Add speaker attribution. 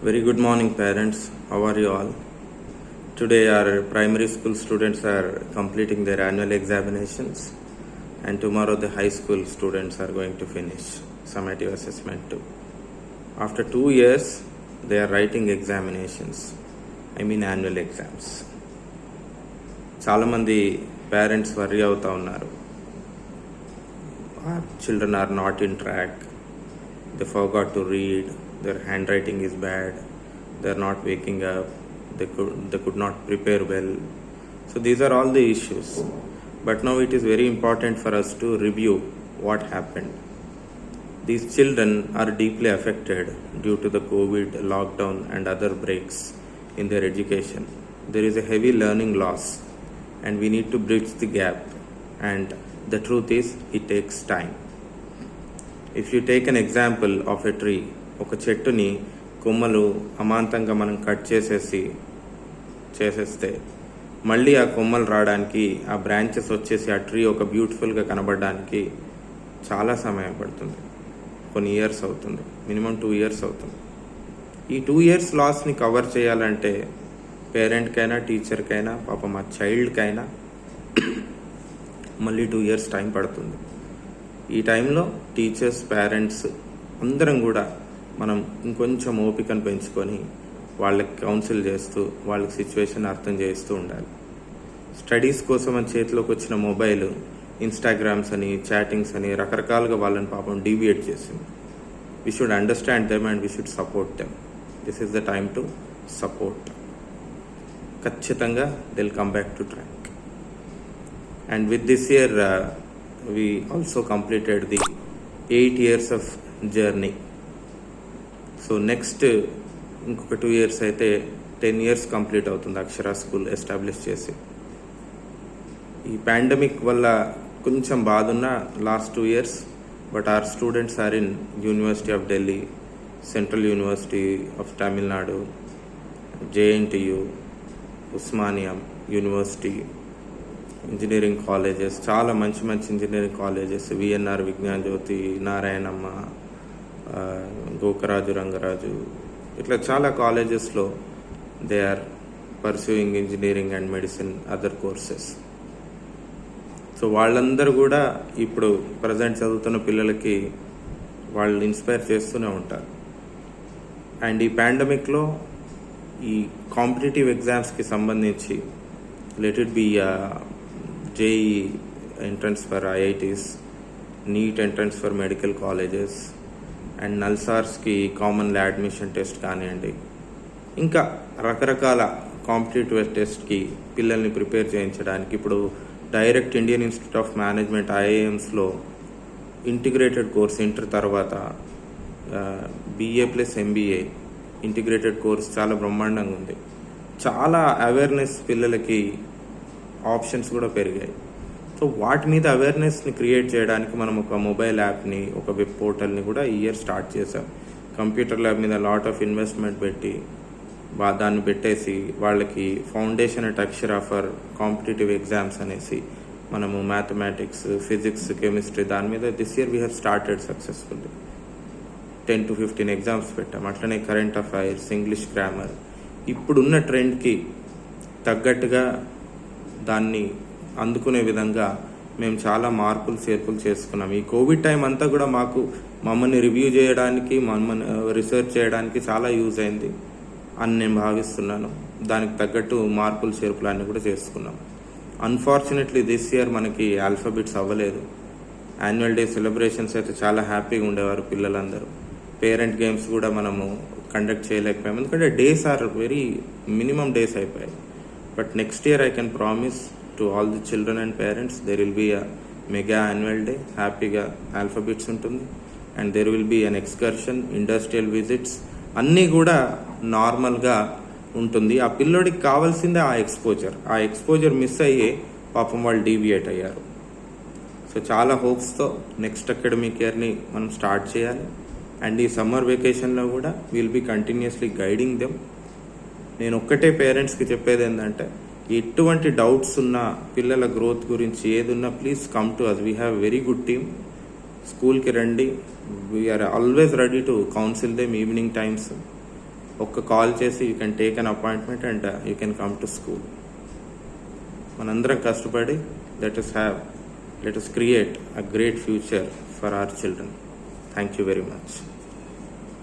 Speaker 1: Very good morning, parents. How are you all? Today, our primary school students are completing their annual examinations, and tomorrow, the high school students are going to finish summative assessment too. After 2 years, they are writing examinations, annual exams. చాలామంది parents worry అవుతూ ఉన్నారు. Our children are not in track. They forgot to read. Their handwriting is bad. They are not waking up. They could not prepare well. So these are all the issues. But now it is very important for us to review what happened. These children are deeply affected due to the COVID, lockdown and other breaks in their education. There is a heavy learning loss and we need to bridge the gap, and the truth is it takes time. If you take an example of a tree, ఒక చెట్టుని కొమ్మలు అమాంతంగా మనం cut చేసేస్తే మళ్ళీ ఆ కొమ్మలు రావడానికి, ఆ బ్రాంచెస్ వచ్చేసి ఆ ట్రీ ఒక బ్యూటిఫుల్గా కనబడడానికి చాలా సమయం పడుతుంది. కొన్ని ఇయర్స్ అవుతుంది, మినిమం 2 years అవుతుంది. ఈ 2 years లాస్ని కవర్ చేయాలంటే పేరెంట్కైనా టీచర్కైనా పాపం ఆ చైల్డ్కైనా మళ్ళీ 2 years టైం పడుతుంది. ఈ టైంలో టీచర్స్, పేరెంట్స్ అందరం కూడా మనం ఇంకొంచెం ఓపికను పెంచుకొని వాళ్ళకి కౌన్సిల్ చేస్తూ వాళ్ళకి సిచ్యువేషన్ అర్థం చేస్తూ ఉండాలి. స్టడీస్ కోసం అని చేతిలోకి వచ్చిన మొబైల్ ఇన్స్టాగ్రామ్స్ అని, చాటింగ్స్ అని రకరకాలుగా వాళ్ళని పాపం డీవియేట్ చేసింది. We should understand them and we should support them. This is the time to support. ఖచ్చితంగా they will come back to track. And with this year we also completed the 8 years of journey. So next ఇంకొక 2 years అయితే 10 years complete అవుతుంది అక్షరా school establish చేసి. ఈ pandemic వల్ల కొంచెం బాధ ఉన్న last 2 years, but are students are in university of Delhi, central university of Tamil Nadu, JNTU, Osmania university, engineering colleges, చాలా మంచి engineering colleges, VNR, Vignan Jyothi, Narayanamma, Gokaraju, Rangaraju, ఇట్లా చాలా కాలేజెస్లో they are pursuing engineering and medicine, other courses. So వాళ్ళందరూ కూడా ఇప్పుడు ప్రజెంట్ చదువుతున్న పిల్లలకి వాళ్ళు ఇన్స్పైర్ చేస్తూనే ఉంటారు. అండ్ ఈ పాండమిక్లో ఈ కాంపిటేటివ్ ఎగ్జామ్స్కి సంబంధించి let it be JEE entrance for IITs, NEET entrance for medical colleges, and నల్సార్స్కి కామన్ అడ్మిషన్ టెస్ట్ కానివ్వండి, ఇంకా రకరకాల కాంపిటేటివ్ టెస్ట్కి పిల్లల్ని ప్రిపేర్ చేయించడానికి ఇప్పుడు direct Indian institute of management IIMsలో ఇంటిగ్రేటెడ్ కోర్స్, ఇంటర్ తర్వాత BA + MBA ఇంటిగ్రేటెడ్ కోర్స్ చాలా బ్రహ్మాండంగా ఉంది. చాలా అవేర్నెస్, పిల్లలకి ఆప్షన్స్ కూడా పెరిగాయి. సో వాటి మీద అవేర్నెస్ని క్రియేట్ చేయడానికి మనం ఒక మొబైల్ యాప్ని, ఒక వెబ్ పోర్టల్ని కూడా ఈ ఇయర్ స్టార్ట్ చేసాం. కంప్యూటర్ ల్యాబ్ మీద లాట్ ఆఫ్ ఇన్వెస్ట్మెంట్ పెట్టి దాన్ని పెట్టేసి వాళ్ళకి foundation at Akshara for competitive exams అనేసి మనము మ్యాథమెటిక్స్, ఫిజిక్స్, కెమిస్ట్రీ దాని మీద this year we have started successfully. 10 to 15 exams పెట్టాం. అట్లనే కరెంట్ అఫైర్స్, ఇంగ్లీష్ గ్రామర్, ఇప్పుడున్న ట్రెండ్కి తగ్గట్టుగా దాన్ని అందుకునే విధంగా మేము చాలా మార్పులు చేర్పులు చేసుకున్నాం. ఈ కోవిడ్ టైం అంతా కూడా మమ్మల్ని రివ్యూ చేయడానికి, మమ్మల్ని రీసెర్చ్ చేయడానికి చాలా యూజ్ అయింది అని నేను భావిస్తున్నాను. దానికి తగ్గట్టు మార్పులు చేర్పులు అన్నీ కూడా చేసుకున్నాం. అన్ఫార్చునేట్లీ దిస్ ఇయర్ మనకి ఆల్ఫాబెట్స్ అవ్వలేదు. యాన్యువల్ డే సెలబ్రేషన్స్ అయితే చాలా హ్యాపీగా ఉండేవారు పిల్లలందరూ. పేరెంట్ గేమ్స్ కూడా మనము కండక్ట్ చేయలేకపోయాము, ఎందుకంటే days are very minimum days అయిపోయాయి. But next year I can promise to all the children and parents there will be a mega annual day, హ్యాపీగా ఆల్ఫాబెట్స్ ఉంటుంది, and there will be an excursion, industrial visits, అన్నీ కూడా నార్మల్గా ఉంటుంది. ఆ పిల్లోడికి కావాల్సిందే ఆ ఎక్స్పోజర్ మిస్ అయ్యి పాపం వాళ్ళు డీవియేట్ అయ్యారు. సో చాలా హోప్స్తో నెక్స్ట్ అకాడమిక్ ఇయర్ని మనం స్టార్ట్ చేయాలి. అండ్ ఈ సమ్మర్ వెకేషన్లో కూడా will be continuously guiding them. నేను ఒక్కటే పేరెంట్స్కి చెప్పేది ఏంటంటే, ఎటువంటి డౌట్స్ ఉన్నా, పిల్లల గ్రోత్ గురించి ఏదున్నా, please come to us. We have very good team. స్కూల్కి రండి. We are always ready to counsel them evening times. ఒక్క కాల్ చేసి you can take an appointment and you can come to school. మనందరం కష్టపడి let us create a great future for our children. Thank you very much.